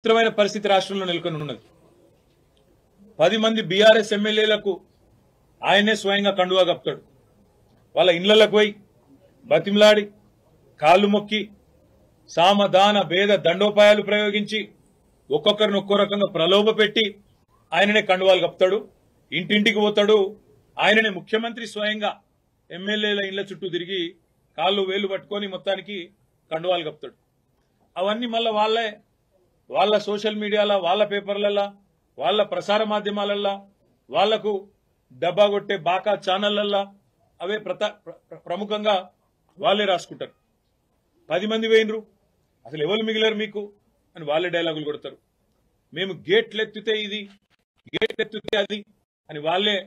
విచిత్రమైన పరిస్థితి రాష్ట్రంలో నెలకొని ఉన్నది. 10 మంది బీఆర్ఎస్ ఎమ్మెల్యేలకు ఆయనే స్వయంగా కండువా కప్తాడు. వాళ్ళ ఇళ్లకు పోయి బతిమలాడి కాళ్ళు మొక్కి సామదాన భేద దండోపాయాలు ప్రయోగించి ఒక్కొక్కరిని ఒక్కో రకంగా ప్రలోభ పెట్టి ఆయననే కండువాలు కప్తాడు. ఇంటింటికి పోతాడు. ఆయననే ముఖ్యమంత్రి స్వయంగా ఎమ్మెల్యేల ఇళ్ల చుట్టూ తిరిగి కాళ్ళు వేలు పట్టుకొని మొత్తానికి కండువాలు కప్తాడు. అవన్నీ మళ్ళీ వాళ్ళ సోషల్ మీడియాలో, వాళ్ళ పేపర్లలో, వాళ్ళ ప్రసార మాధ్యమాలల్లో, వాళ్లకు డబ్బా కొట్టే బాకా ఛానళ్లల్లో అవే ప్రముఖంగా వాళ్ళే రాసుకుంటారు. 10 మంది వేయినరు, అసలు ఎవరు మిగిలారు మీకు అని వాళ్ళే డైలాగులు కొడతారు. మేము గేట్లెత్తితే ఇది, గేట్లెత్తితే అది అని వాళ్ళే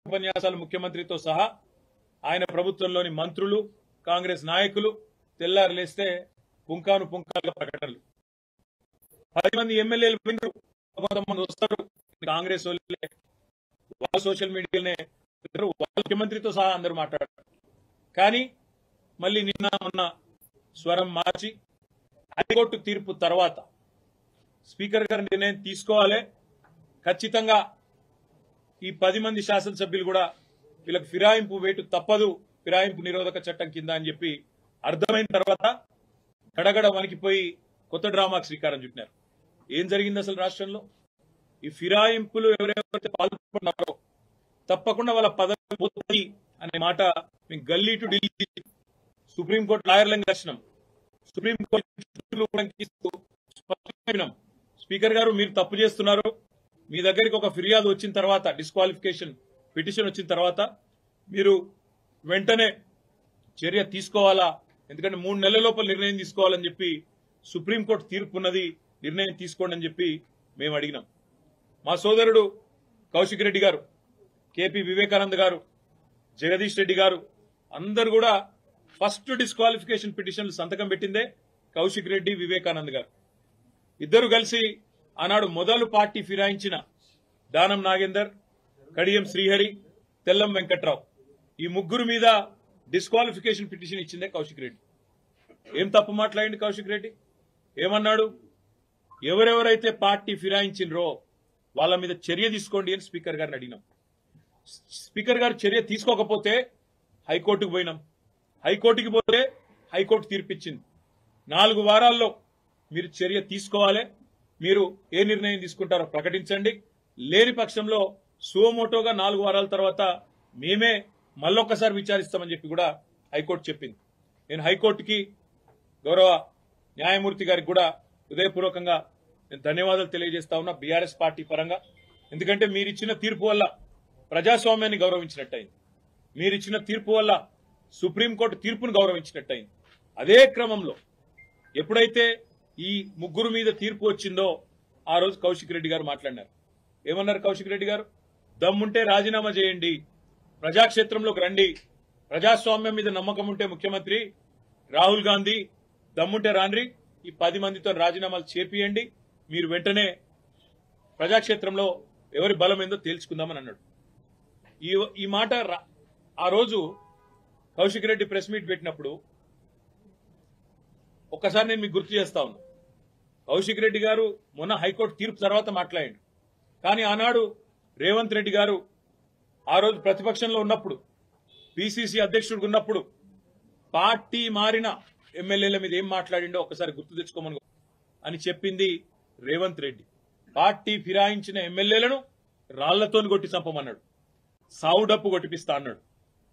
ఉపన్యాసాలు ముఖ్యమంత్రితో సహా ఆయన ప్రభుత్వంలోని మంత్రులు, కాంగ్రెస్ నాయకులు తెల్లారు లేస్తే పుంకాను పుంకాలుగా ప్రకటనలు. 10 మంది ఎమ్మెల్యేలు వినరు, కొంతమంది వస్తారు కాంగ్రెస్ వాళ్ళే, వాళ్ళ సోషల్ మీడియానే వాళ్ళ ముఖ్యమంత్రితో సహా అందరూ మాట్లాడారు. కానీ మళ్ళీ నిన్న మొన్న స్వరం మార్చి హైకోర్టు తీర్పు తర్వాత స్పీకర్ గారు నిర్ణయం తీసుకోవాలి, ఖచ్చితంగా ఈ 10 మంది శాసనసభ్యులు కూడా వీళ్ళకి ఫిరాయింపు వేటు తప్పదు, ఫిరాయింపు నిరోధక చట్టం కింద అని చెప్పి అర్థమైన తర్వాత గడగడ వణికిపోయి కొత్త డ్రామాకు శ్రీకారం చుట్టినారు. ఏం జరిగింది అసలు రాష్ట్రంలో? ఈ ఫిరాయింపులు ఎవరెవరైతే పాల్పడుతున్నారో తప్పకుండా వాళ్ళ పదవి పోతుంది అనే మాట మేము గల్లీ టు ఢిల్లీ సుప్రీంకోర్టు లాయర్లను కలిసినాం. సుప్రీంకోర్టు స్పీకర్ గారు మీరు తప్పు చేస్తున్నారు, మీ దగ్గరికి ఒక ఫిర్యాదు వచ్చిన తర్వాత, డిస్క్వాలిఫికేషన్ పిటిషన్ వచ్చిన తర్వాత మీరు వెంటనే చర్య తీసుకోవాలా, ఎందుకంటే 3 నెలల లోపల నిర్ణయం తీసుకోవాలని చెప్పి సుప్రీంకోర్టు తీర్పున్నది, నిర్ణయం తీసుకోండి అని చెప్పి మేము అడిగినాం. మా సోదరుడు కౌశిక్ రెడ్డి గారు, కేపీ వివేకానంద్ గారు, జగదీష్ రెడ్డి గారు అందరు కూడా ఫస్ట్ డిస్క్వాలిఫికేషన్ పిటిషన్లు సంతకం పెట్టిందే కౌశిక్ రెడ్డి, వివేకానంద్ గారు. ఇద్దరు కలిసి ఆనాడు మొదలు పార్టీ ఫిరాయించిన దానం నాగేందర్, కడియం శ్రీహరి, తెల్లం వెంకట్రావు ఈ ముగ్గురు మీద డిస్క్వాలిఫికేషన్ పిటిషన్ ఇచ్చిందే కౌశిక్ రెడ్డి. ఏం తప్పు మాట్లాడింది కౌశిక్ రెడ్డి? ఏమన్నాడు? ఎవరెవరైతే పార్టీ ఫిరాయించినరో వాళ్ళ మీద చర్య తీసుకోండి అని స్పీకర్ గారిని అడిగినాం. స్పీకర్ గారు చర్య తీసుకోకపోతే హైకోర్టుకు పోయినాం. హైకోర్టుకి పోతే హైకోర్టు తీర్పిచ్చింది. 4 వారాల్లో మీరు చర్య తీసుకోవాలి, మీరు ఏ నిర్ణయం తీసుకుంటారో ప్రకటించండి, లేని పక్షంలో సుమోటోగా 4 వారాల తర్వాత మేమే మళ్ళొక్కసారి విచారిస్తామని చెప్పి కూడా హైకోర్టు చెప్పింది. నేను హైకోర్టుకి, గౌరవ న్యాయమూర్తి గారికి కూడా హృదయపూర్వకంగా నేను ధన్యవాదాలు తెలియజేస్తా ఉన్నా బీఆర్ఎస్ పార్టీ పరంగా. ఎందుకంటే మీరిచ్చిన తీర్పు వల్ల ప్రజాస్వామ్యాన్ని గౌరవించినట్టయింది, మీరిచ్చిన తీర్పు వల్ల సుప్రీంకోర్టు తీర్పును గౌరవించినట్టయింది. అదే క్రమంలో ఎప్పుడైతే ఈ ముగ్గురు మీద తీర్పు వచ్చిందో ఆ రోజు కౌశిక్ రెడ్డి గారు మాట్లాడినారు. ఏమన్నారు కౌశిక్ రెడ్డి గారు? దమ్ముంటే రాజీనామా చేయండి, ప్రజాక్షేత్రంలోకి రండి, ప్రజాస్వామ్యం మీద నమ్మకం ఉంటే ముఖ్యమంత్రి రాహుల్ గాంధీ దమ్ముంటే రాండ్రి, ఈ 10 మందితో రాజీనామాలు చేపియండి, మీరు వెంటనే ప్రజాక్షేత్రంలో ఎవరి బలం ఏందో తేల్చుకుందామని అన్నాడు. ఈ మాట ఆ రోజు కౌశిక్ రెడ్డి ప్రెస్ మీట్ పెట్టినప్పుడు ఒక్కసారి నేను మీకు గుర్తు చేస్తా ఉన్నా. కౌశిక్ రెడ్డి గారు మొన్న హైకోర్టు తీర్పు తర్వాత మాట్లాడాడు. కానీ ఆనాడు రేవంత్ రెడ్డి గారు ఆ రోజు ప్రతిపక్షంలో ఉన్నప్పుడు, పిసిసి అధ్యక్షుడిగా ఉన్నప్పుడు పార్టీ మారిన ఎమ్మెల్యేల మీద ఏం మాట్లాడిండో ఒకసారి గుర్తు తెచ్చుకోమని అని చెప్పింది రేవంత్ రెడ్డి. పార్టీ ఫిరాయించిన ఎమ్మెల్యేలను రాళ్లతో కొట్టి చంపమన్నాడు, సావు డప్పు కొట్టిపిస్తా అన్నాడు.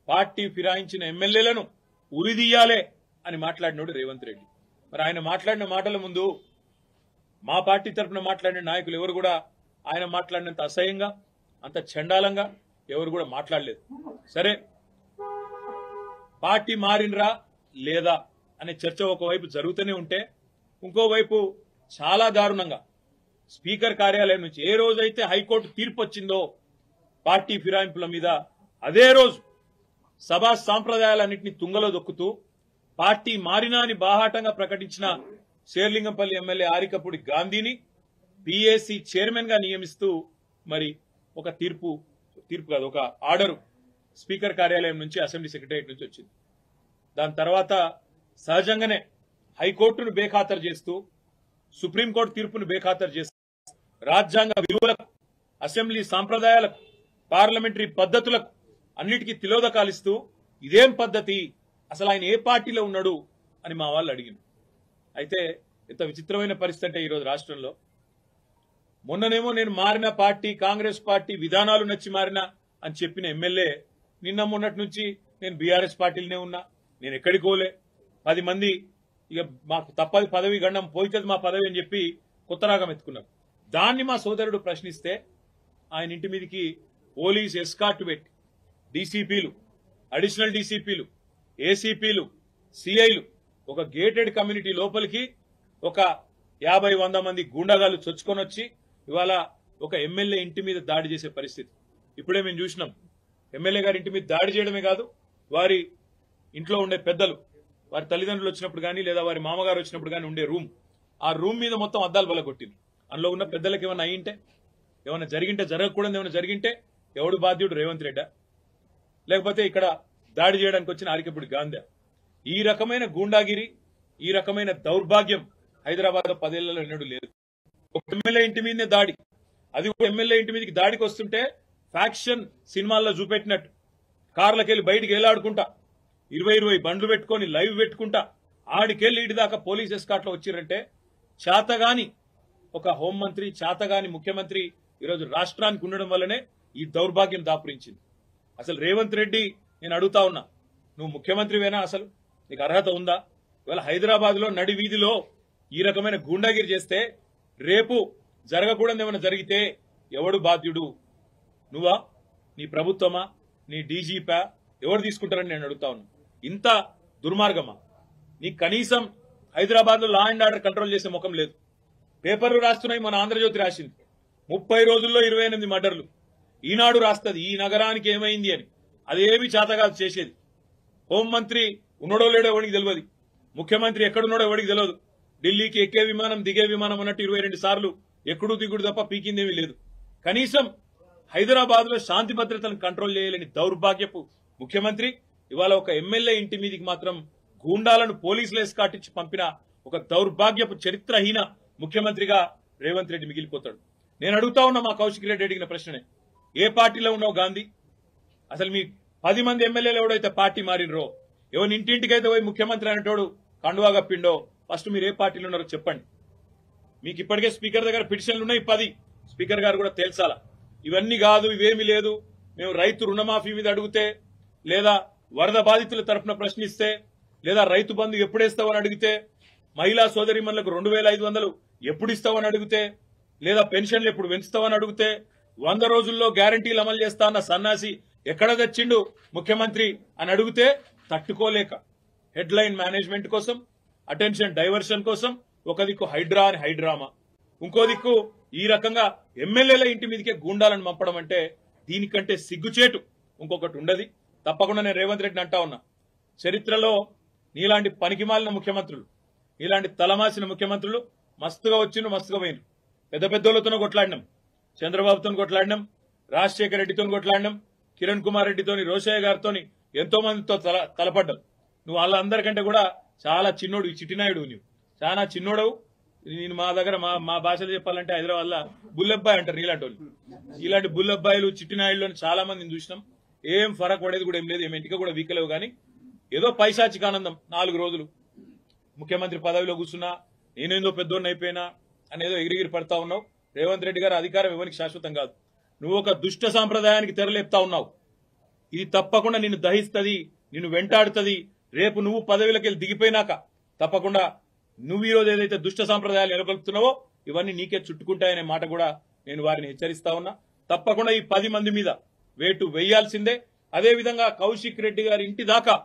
పార్టీ ఫిరాయించిన ఎమ్మెల్యేలను ఉరిదీయాలే అని మాట్లాడినాడు రేవంత్ రెడ్డి. మరి ఆయన మాట్లాడిన మాటల ముందు మా పార్టీ తరఫున మాట్లాడిన నాయకులు ఎవరు కూడా ఆయన మాట్లాడినంత అసహ్యంగా, అంత చండాలంగా ఎవరు కూడా మాట్లాడలేదు. సరే, పార్టీ మారినరా లేదా అనే చర్చ ఒకవైపు జరుగుతూనే ఉంటే, ఇంకోవైపు చాలా దారుణంగా స్పీకర్ కార్యాలయం నుంచి ఏ రోజైతే హైకోర్టు తీర్పు వచ్చిందో పార్టీ ఫిరాయింపుల మీద, అదే రోజు సభా సాంప్రదాయాలన్నింటినీ తుంగలో దొక్కుతూ పార్టీ మారినా అని బాహాటంగా ప్రకటించిన శేర్లింగంపల్లి ఎమ్మెల్యే ఆరికపూడి గాంధీని పిఏసీ చైర్మన్ గా నియమిస్తూ మరి ఒక తీర్పు కాదు, ఒక ఆర్డరు స్పీకర్ కార్యాలయం నుంచి, అసెంబ్లీ సెక్రటరియట్ నుంచి వచ్చింది. దాని తర్వాత సహజంగానే హైకోర్టును బేఖాతరు చేస్తూ సుప్రీంకోర్టు తీర్పును బేఖాతరు చేస్తారు, రాజ్యాంగ విలువలకు, అసెంబ్లీ సాంప్రదాయాలకు, పార్లమెంటరీ పద్ధతులకు అన్నిటికీ తిలోదకాలిస్తూ ఇదేం పద్ధతి, అసలు ఆయన ఏ పార్టీలో ఉన్నాడు అని మా వాళ్ళు అడిగింది. అయితే ఎంత విచిత్రమైన పరిస్థితి అంటే ఈరోజు రాష్ట్రంలో, మొన్ననేమో నేను మారిన పార్టీ కాంగ్రెస్ పార్టీ విధానాలు నచ్చి మారినా అని చెప్పిన ఎమ్మెల్యే నిన్న మొన్నటి నుంచి నేను బీఆర్ఎస్ పార్టీలోనే ఉన్నా, నేను ఎక్కడికి పోలే, 10 మంది ఇక మాకు తప్పది పదవి గండం పోయితుంది మా పదవి అని చెప్పి కొత్త రాగం ఎత్తుకున్నారు. దాన్ని మా సోదరుడు ప్రశ్నిస్తే ఆయన ఇంటి మీదకి పోలీస్ ఎస్కార్ట్ పెట్టి డీసీపీలు, అడిషనల్ డీసీపీలు, ఏసీపీలు, సిఐలు ఒక గేటెడ్ కమ్యూనిటీ లోపలికి ఒక 50-100 మంది గూండాగాలు చొచ్చుకొని వచ్చి ఇవాళ ఒక ఎమ్మెల్యే ఇంటి మీద దాడి చేసే పరిస్థితి ఇప్పుడే మేము చూసినాం. ఎమ్మెల్యే గారి ఇంటి మీద దాడి చేయడమే కాదు, వారి ఇంట్లో ఉండే పెద్దలు, వారి తల్లిదండ్రులు వచ్చినప్పుడు కానీ లేదా వారి మామగారు వచ్చినప్పుడు కానీ ఉండే రూమ్, ఆ రూమ్ మీద మొత్తం అద్దాలు బలగొట్టింది. అందులో ఉన్న పెద్దలకు ఏమైనా అయ్యింటే, ఏమైనా జరిగింటే, జరగకూడదు ఏమైనా జరిగింటే ఎవడు బాధ్యుడు? రేవంత్ రెడ్డా, లేకపోతే ఇక్కడ దాడి చేయడానికి వచ్చిన ఆరికపూడి గాంధీ? ఈ రకమైన గూండాగిరి, ఈ రకమైన దౌర్భాగ్యం హైదరాబాద్ లో 10 ఏళ్లలో ఎన్నడూ లేదు. ఒక ఎమ్మెల్యే ఇంటి మీదనే దాడి, అది ఒక ఎమ్మెల్యే ఇంటి మీదకి దాడికి వస్తుంటే ఫ్యాక్షన్ సినిమాల్లో చూపెట్టినట్టు కార్లకెళ్లి బయటికి వేలాడుకుంటా 20 బండ్లు పెట్టుకుని లైవ్ పెట్టుకుంటా ఆడికెళ్లి ఇటు దాకా పోలీస్ ఎస్కాట్ లో వచ్చిరంటే చేతగాని ఒక హోంమంత్రి, చేతగాని ముఖ్యమంత్రి ఈరోజు రాష్ట్రానికి ఉండడం వల్లనే ఈ దౌర్భాగ్యం దాపురించింది. అసలు రేవంత్ రెడ్డి నేను అడుగుతా ఉన్నా, నువ్వు ముఖ్యమంత్రివేనా? అసలు నీకు అర్హత ఉందా? ఇవాళ హైదరాబాద్ లో నడి వీధిలో ఈ రకమైన గూండాగిరి చేస్తే రేపు జరగకూడదు ఏమైనా జరిగితే ఎవడు బాధ్యుడు? నువ్వా, నీ ప్రభుత్వమా, నీ డీజీపా? ఎవరు తీసుకుంటారని నేను అడుగుతా ఉన్నా. ఇంత దుర్మార్గమా? నీకు కనీసం హైదరాబాద్ లో లా అండ్ ఆర్డర్ కంట్రోల్ చేసే ముఖం లేదు. పేపర్లు రాస్తున్నాయి, మన ఆంధ్రజ్యోతి రాసింది 30 రోజుల్లో 28 మర్డర్లు. ఈనాడు రాస్తుంది ఈ నగరానికి ఏమైంది అని, అదేమి చేతగాదు చేసేది. హోంమంత్రి ఉన్నాడో లేడో ఎవరికి తెలియదు, ముఖ్యమంత్రి ఎక్కడున్నాడో ఎవరికి తెలియదు. ఢిల్లీకి ఎక్కే విమానం దిగే విమానం అన్నట్టు 22 సార్లు ఎక్కడూ దిగుడు తప్ప పీకిందేమీ లేదు. కనీసం హైదరాబాద్ లో శాంతి భద్రతలను కంట్రోల్ చేయలేని దౌర్భాగ్యపు ముఖ్యమంత్రి ఇవాళ ఒక ఎమ్మెల్యే ఇంటి మీదికి మాత్రం గూండాలను పోలీసులు ఎస్కాటించి పంపిన ఒక దౌర్భాగ్యపు చరిత్రహీన ముఖ్యమంత్రిగా రేవంత్ రెడ్డి మిగిలిపోతాడు. నేను అడుగుతా ఉన్నా మా కౌశిక్ రెడ్డి అడిగిన ప్రశ్ననే, ఏ పార్టీలో ఉన్నావు గాంధీ? అసలు మీ 10 మంది ఎమ్మెల్యేలు ఎవడైతే పార్టీ మారినరో, ఎవరి ఇంటింటికైతే పోయి ముఖ్యమంత్రి అనేటోడు కండువా కప్పిండో, ఫస్ట్ మీరు ఏ పార్టీలో ఉన్నారో చెప్పండి. మీకు ఇప్పటికే స్పీకర్ దగ్గర పిటిషన్లు ఉన్నాయి 10. స్పీకర్ గారు కూడా తేల్చాలా, ఇవన్నీ కాదు, ఇవేమీ లేదు, మేము రైతు రుణమాఫీ మీద అడిగితే, లేదా వరద బాధితుల తరఫున ప్రశ్నిస్తే, లేదా రైతు బంధు ఎప్పుడు ఇస్తావని అడిగితే, మహిళా సోదరిమణులకు 2500 ఎప్పుడు ఇస్తావని అడిగితే, లేదా పెన్షన్లు ఎప్పుడు పెంచుతావని అడిగితే, 100 రోజుల్లో గ్యారంటీలు అమలు చేస్తా అన్న సన్నాసి ఎక్కడ తెచ్చిండు ముఖ్యమంత్రి అని అడిగితే తట్టుకోలేక హెడ్లైన్ మేనేజ్మెంట్ కోసం, అటెన్షన్ డైవర్షన్ కోసం ఒక దిక్కు హైడ్రా అని హైడ్రామా, ఇంకో దిక్కు ఈ రకంగా ఎమ్మెల్యేల ఇంటి మీదకే గూండాలను పంపడం అంటే దీనికంటే సిగ్గుచేటు ఇంకొకటి ఉండదు. తప్పకుండా నేను రేవంత్ రెడ్డిని అంటా ఉన్నా, చరిత్రలో నీలాంటి పనికిమాలిన ముఖ్యమంత్రులు, నీలాంటి తలమాసిన ముఖ్యమంత్రులు మస్తుగా వచ్చిండ్రు, మస్తుగా పోయినరు. పెద్ద పెద్దోళ్లతోనూ కొట్లాడినాం, చంద్రబాబుతో కొట్లాడినాం, రాజశేఖర రెడ్డితో కొట్లాడినాం, కిరణ్ కుమార్ రెడ్డితోని, రోషయ్య గారితో ఎంతో మందితో తలపడ్డాం. నువ్వు వాళ్ళందరికంటే కూడా చాలా చిన్నోడు, చిట్టినాయుడు, నువ్వు చాలా చిన్నోడవు. నేను మా దగ్గర మా భాషలో చెప్పాలంటే హైదరాబాద్ లో బుల్లబ్బాయి అంటారు. ఇలాంటి వాళ్ళు, ఇలాంటి బుల్లబ్బాయిలు చిట్టినాయుళ్ళు అని చాలా మందిని చూసినాం. ఏం ఫరక్ పడేది కూడా ఏం లేదు, ఏం ఇంటికి కూడా వీకలేవు. కానీ ఏదో పైశాచిక ఆనందం, 4 రోజులు ముఖ్యమంత్రి పదవిలో కూర్చున్నా, నేనేందో పెద్దోడిని అయిపోయినా అనేదో ఎగిరిగిరి పడతా ఉన్నావు. రేవంత్ రెడ్డి గారు అధికారం ఎవరికి శాశ్వతం కాదు. నువ్వు ఒక దుష్ట సాంప్రదాయానికి తెరలేపుతా ఉన్నావు. ఇది తప్పకుండా నిన్ను దహిస్తుంది, నిన్ను వెంటాడుతుంది. రేపు నువ్వు పదవిలోకి వెళ్ళి దిగిపోయినాక తప్పకుండా నువ్వు ఈరోజు ఏదైతే దుష్ట సాంప్రదాయాలు నెలకొల్పుతున్నావో ఇవన్నీ నీకే చుట్టుకుంటాయనే మాట కూడా నేను వారిని హెచ్చరిస్తా ఉన్నా. తప్పకుండా ఈ 10 మంది మీద వేటు వేయాల్సిందే. అదేవిధంగా కౌశిక్ రెడ్డి గారి ఇంటి దాకా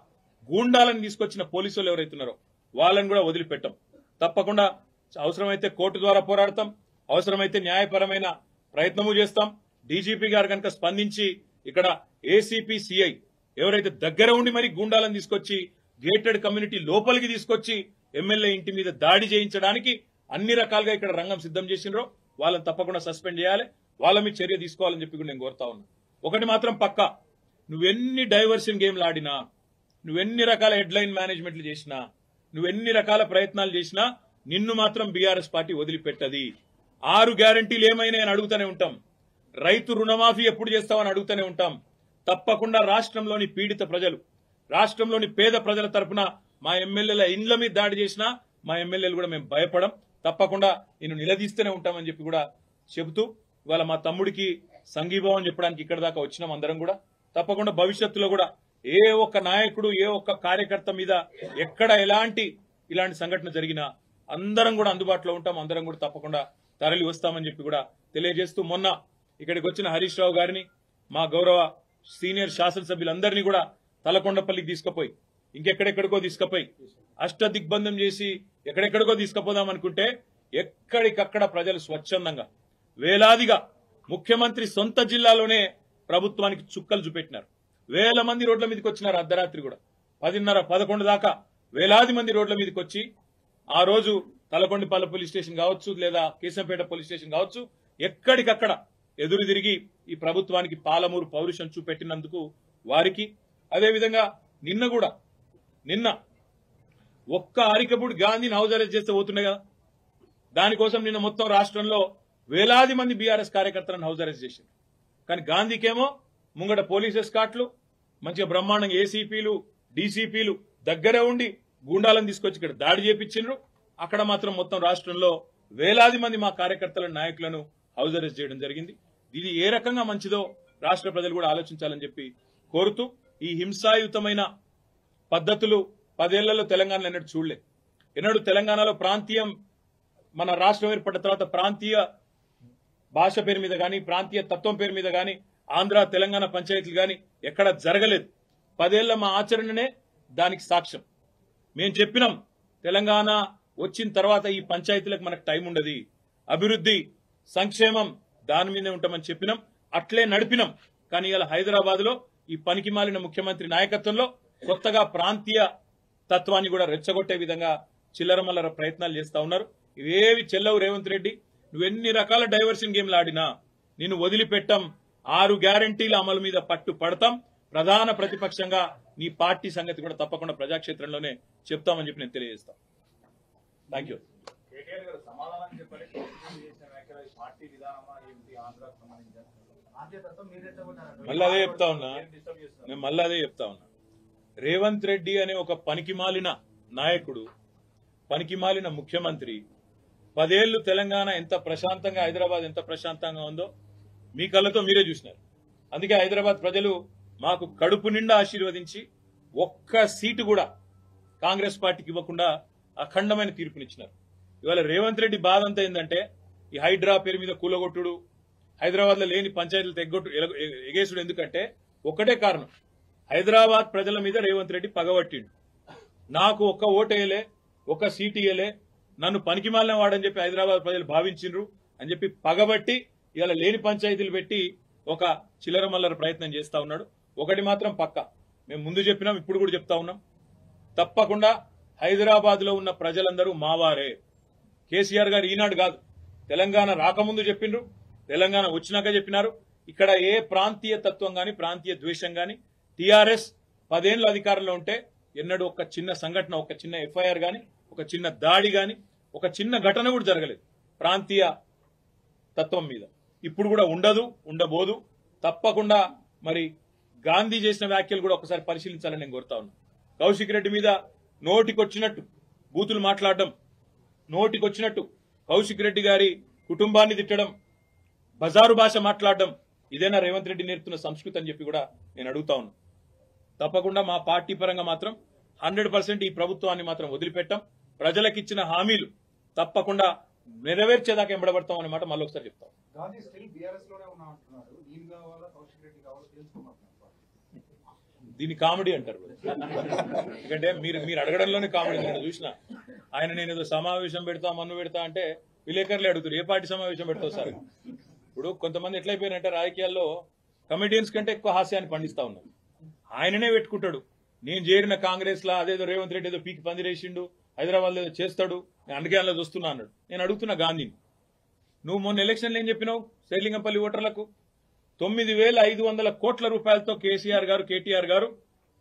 గూండాలను తీసుకొచ్చిన పోలీసులు ఎవరైతున్నారో వాళ్ళని కూడా వదిలిపెట్టాం. తప్పకుండా అవసరమైతే కోర్టు ద్వారా పోరాడతాం, అవసరమైతే న్యాయపరమైన ప్రయత్నము చేస్తాం. డీజీపీ గారు కనుక స్పందించి ఇక్కడ ఏసీపీ సిఐ ఎవరైతే దగ్గర ఉండి మరి గూండాలను తీసుకొచ్చి గేటెడ్ కమ్యూనిటీ లోపలికి తీసుకొచ్చి ఎమ్మెల్యే ఇంటి మీద దాడి చేయించడానికి అన్ని రకాలుగా ఇక్కడ రంగం సిద్ధం చేసినరో వాళ్ళని తప్పకుండా సస్పెండ్ చేయాలి, వాళ్ళ మీద చర్య తీసుకోవాలని చెప్పి కూడా నేను కోరుతా ఉన్నా. ఒకటి మాత్రం పక్కా, నువ్వెన్ని డైవర్షన్ గేమ్లు ఆడినా, నువ్వెన్ని రకాల హెడ్లైన్ మేనేజ్మెంట్లు చేసినా, నువ్వెన్ని రకాల ప్రయత్నాలు చేసినా నిన్ను మాత్రం బీఆర్ఎస్ పార్టీ వదిలిపెట్టది. 6 గ్యారంటీలు ఏమైనా అని అడుగుతూనే ఉంటాం. రైతు రుణమాఫీ ఎప్పుడు చేస్తామని అడుగుతూనే ఉంటాం. తప్పకుండా రాష్ట్రంలోని పీడిత ప్రజలు, రాష్ట్రంలోని పేద ప్రజల తరఫున మా ఎమ్మెల్యేల ఇండ్ల మీద దాడి చేసినా మా ఎమ్మెల్యేలు కూడా మేము భయపడం. తప్పకుండా నేను నిలదీస్తూనే ఉంటామని చెప్పి కూడా చెబుతూ ఇవాళ మా తమ్ముడికి సంఘీభావం చెప్పడానికి ఇక్కడ దాకా వచ్చినాం అందరం కూడా. తప్పకుండా భవిష్యత్తులో కూడా ఏ ఒక్క నాయకుడు, ఏ ఒక్క కార్యకర్త మీద ఎక్కడ ఇలాంటి సంఘటన జరిగినా అందరం కూడా అందుబాటులో ఉంటాం. అందరం కూడా తప్పకుండా తరలి వస్తామని చెప్పి కూడా తెలియజేస్తూ, మొన్న ఇక్కడికి వచ్చిన హరీష్ రావు గారిని, మా గౌరవ సీనియర్ శాసనసభ్యులందరినీ కూడా తలకొండపల్లికి తీసుకుపోయి, ఇంకెక్కడెక్కడికో తీసుకుపోయి, అష్టదిగ్బంధం చేసి ఎక్కడెక్కడికో తీసుకుపోదాం అనుకుంటే ఎక్కడికక్కడ ప్రజలు స్వచ్ఛందంగా వేలాదిగా ముఖ్యమంత్రి సొంత జిల్లాలోనే ప్రభుత్వానికి చుక్కలు చూపెట్టినారు. వేల మంది రోడ్ల మీదకి వచ్చినారు. అర్ధరాత్రి కూడా 10:30, 11 దాకా వేలాది మంది రోడ్ల మీదకి వచ్చి ఆ రోజు తలకొండపల్లి పోలీస్ స్టేషన్ కావచ్చు, లేదా కేశంపేట పోలీస్ స్టేషన్ కావచ్చు, ఎక్కడికక్కడ ఎదురు తిరిగి ఈ ప్రభుత్వానికి పాలమూరు పౌరుషం చూపెట్టినందుకు వారికి, అదేవిధంగా నిన్న ఒక్క అరికపూడి గాంధీని హౌస్ అరెస్ట్ చేస్తే పోతుండే కదా, దానికోసం నిన్న మొత్తం రాష్ట్రంలో వేలాది మంది బీఆర్ఎస్ కార్యకర్తలను హౌస్ అరెస్ట్ చేసింది. కానీ గాంధీకేమో ముంగట పోలీస్ ఎస్కాట్లు, మంచిగా బ్రహ్మాండంగా ఏసీపీలు, డీసీపీలు దగ్గరే ఉండి గూండాలను తీసుకొచ్చి ఇక్కడ దాడి చేపించిండ్రు. అక్కడ మాత్రం మొత్తం రాష్ట్రంలో వేలాది మంది మా కార్యకర్తల నాయకులను హౌస్ అరెస్ట్ చేయడం జరిగింది. ఇది ఏ రకంగా మంచిదో రాష్ట్ర ప్రజలు కూడా ఆలోచించాలని చెప్పి కోరుతూ, ఈ హింసాయుతమైన పద్ధతులు 10 ఏళ్లలో తెలంగాణలో ఎన్నడూ చూడలే. ఎన్నడూ తెలంగాణలో ప్రాంతీయం, మన రాష్ట్రం ఏర్పడిన తర్వాత ప్రాంతీయ భాష పేరు మీద గాని, ప్రాంతీయ తత్వం పేరు మీద గాని, ఆంధ్ర తెలంగాణ పంచాయతీలు గాని ఎక్కడ జరగలేదు. 10 ఏళ్ల మా ఆచరణనే దానికి సాక్ష్యం. మేము చెప్పినాం, తెలంగాణ వచ్చిన తర్వాత ఈ పంచాయతీలకు మనకు టైం ఉండదు, అభివృద్ధి సంక్షేమం దాని మీదే ఉంటామని చెప్పినాం, అట్లే నడిపినాం. కానీ ఇలా హైదరాబాద్ లో ఈ పనికి మాలిన ముఖ్యమంత్రి నాయకత్వంలో కొత్తగా ప్రాంతీయ తత్వాన్ని కూడా రెచ్చగొట్టే విధంగా చిల్లర మల్లర ప్రయత్నాలు చేస్తా ఉన్నారు. ఇవేవి చెల్లవు రేవంత్ రెడ్డి. నువ్వెన్ని రకాల డైవర్షన్ గేమ్లు ఆడినా నిన్ను వదిలిపెట్టాం. 6 గ్యారంటీల అమలు మీద పట్టు పడతాం. ప్రధాన ప్రతిపక్షంగా నీ పార్టీ సంగతి కూడా తప్పకుండా ప్రజాక్షేత్రంలోనే చెప్తామని చెప్పి నేను తెలియజేస్తాను. Thank you. మళ్ళీ అదే చెప్తా ఉన్నా. రేవంత్ రెడ్డి అనే ఒక పనికిమాలిన నాయకుడు, పనికిమాలిన ముఖ్యమంత్రి 10 ఏళ్లు తెలంగాణ ఎంత ప్రశాంతంగా, హైదరాబాద్ ఎంత ప్రశాంతంగా ఉందో మీ కళ్ళతో మీరే చూసినారు. అందుకే హైదరాబాద్ ప్రజలు మాకు కడుపు నిండా ఆశీర్వదించి ఒక్క సీటు కూడా కాంగ్రెస్ పార్టీకి ఇవ్వకుండా అఖండమైన తీర్పునిచ్చినారు. ఇవాళ రేవంత్ రెడ్డి బాధ అంతా ఏంటంటే, ఈ హైడ్రా పేరు మీద కూలగొట్టుడు, హైదరాబాద్ లో లేని పంచాయతీలు ఎగేసుడు. ఎందుకంటే ఒక్కటే కారణం, హైదరాబాద్ ప్రజల మీద రేవంత్ రెడ్డి పగబట్టిండు. నాకు ఒక్క ఓటేయలే, ఒక్క సీటు ఇయ్యలే, నన్ను పనికిమాలిన వాడని చెప్పి హైదరాబాద్ ప్రజలు భావించిండ్రు అని చెప్పి పగబట్టి ఇవాళ లేని పంచాయతీలు పెట్టి ఒక చిల్లర మల్లర ప్రయత్నం చేస్తా ఉన్నాడు. ఒకటి మాత్రం పక్క, మేము ముందు చెప్పినాం, ఇప్పుడు కూడా చెప్తా ఉన్నాం, తప్పకుండా హైదరాబాద్ లో ఉన్న ప్రజలందరూ మావారే. కేసీఆర్ గారు ఈనాడు కాదు, తెలంగాణ రాకముందు చెప్పిండ్రు, తెలంగాణ వచ్చినాక చెప్పినారు. ఇక్కడ ఏ ప్రాంతీయ తత్వం గాని, ప్రాంతీయ ద్వేషం గాని, టీఆర్ఎస్ 10 ఏళ్ల అధికారంలో ఉంటే ఎన్నడూ ఒక చిన్న సంఘటన, ఒక చిన్న ఎఫ్ఐఆర్ గాని, ఒక చిన్న దాడి గాని, ఒక చిన్న ఘటన కూడా జరగలేదు ప్రాంతీయ తత్వం మీద. ఇప్పుడు కూడా ఉండదు, ఉండబోదు. తప్పకుండా మరి గాంధీ చేసిన వ్యాఖ్యలు కూడా ఒకసారి పరిశీలించాలని నేను కోరుతా ఉన్నా. కౌశిక్ రెడ్డి మీద నోటికొచ్చినట్టు బూతులు మాట్లాడడం, నోటికొచ్చినట్టు కౌశిక్ రెడ్డి గారి కుటుంబాన్ని తిట్టడం, బజారు భాష మాట్లాడడం, ఇదేనా రేవంత్ రెడ్డి నేర్పుతున్న సంస్కృతి అని చెప్పి కూడా నేను అడుగుతా ఉన్నా. తప్పకుండా మా పార్టీ పరంగా మాత్రం 100% ఈ ప్రభుత్వాన్ని మాత్రం వదిలిపెట్టాం. ప్రజలకిచ్చిన హామీలు తప్పకుండా నెరవేర్చేదాకా ఎంబడబడతాం అనే మాట మళ్ళీ ఒకసారి చెప్తాం. దీన్ని కామెడీ అంటారు. ఎందుకంటే మీరు అడగడంలోనే కామెడీ. నేను చూసిన ఆయన, నేను ఏదో సమావేశం పెడతా, మన్ను పెడతా అంటే విలేకరులే అడుగుతారు, ఏ పార్టీ సమావేశం పెడతావు సార్. ఇప్పుడు కొంతమంది ఎట్లయిపోయినంటే రాజకీయాల్లో కమెడియన్స్ కంటే ఎక్కువ హాస్యాన్ని పండిస్తా ఉన్నారు. ఆయననే పెట్టుకుంటాడు, నేను చేరిన కాంగ్రెస్ లా అదేదో రేవంత్ రెడ్డి ఏదో పీకి పందిరేసిండు, హైదరాబాద్ లో ఏదో చేస్తాడు, నేను అందుకే అందులో చూస్తున్నా అన్నాడు. నేను అడుగుతున్నా గాంధీని, నువ్వు మొన్న ఎలక్షన్లు ఏం చెప్పినావు శేర్లింగంపల్లి ఓటర్లకు? 9,500 కోట్ల రూపాయలతో కేసీఆర్ గారు, కేటీఆర్ గారు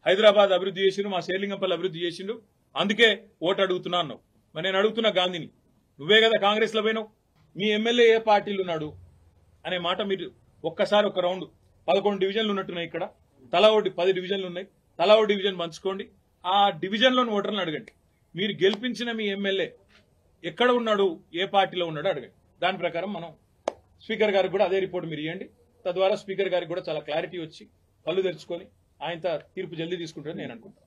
హైదరాబాద్ అభివృద్ధి చేసిండు, మా శేర్లింగంపల్లి అభివృద్ధి చేసిండు, అందుకే ఓటు అడుగుతున్నా అన్నావు. మరి నేను అడుగుతున్నా గాంధీని, నువ్వే కదా కాంగ్రెస్ లో పోయినావు, మీ ఎమ్మెల్యే ఏ పార్టీలు ఉన్నాడు అనే మాట మీరు ఒక్కసారి ఒక రౌండ్ 11 డివిజన్లు ఉన్నట్టున్నాయి ఇక్కడ, తలా ఒకటి 10 డివిజన్లు ఉన్నాయి, తలా ఒక డివిజన్ పంచుకోండి, ఆ డివిజన్లోని ఓటర్లను అడగండి మీరు గెలిపించిన మీ ఎమ్మెల్యే ఎక్కడ ఉన్నాడు, ఏ పార్టీలో ఉన్నాడో అడగండి. దాని ప్రకారం మనం స్పీకర్ గారికి కూడా అదే రిపోర్ట్ మీరు ఇవ్వండి. తద్వారా స్పీకర్ గారికి కూడా చాలా క్లారిటీ వచ్చి కళ్ళు తెరుచుకొని ఆయన తీర్పు జల్దీ తీసుకుంటారని నేను అనుకుంటాను.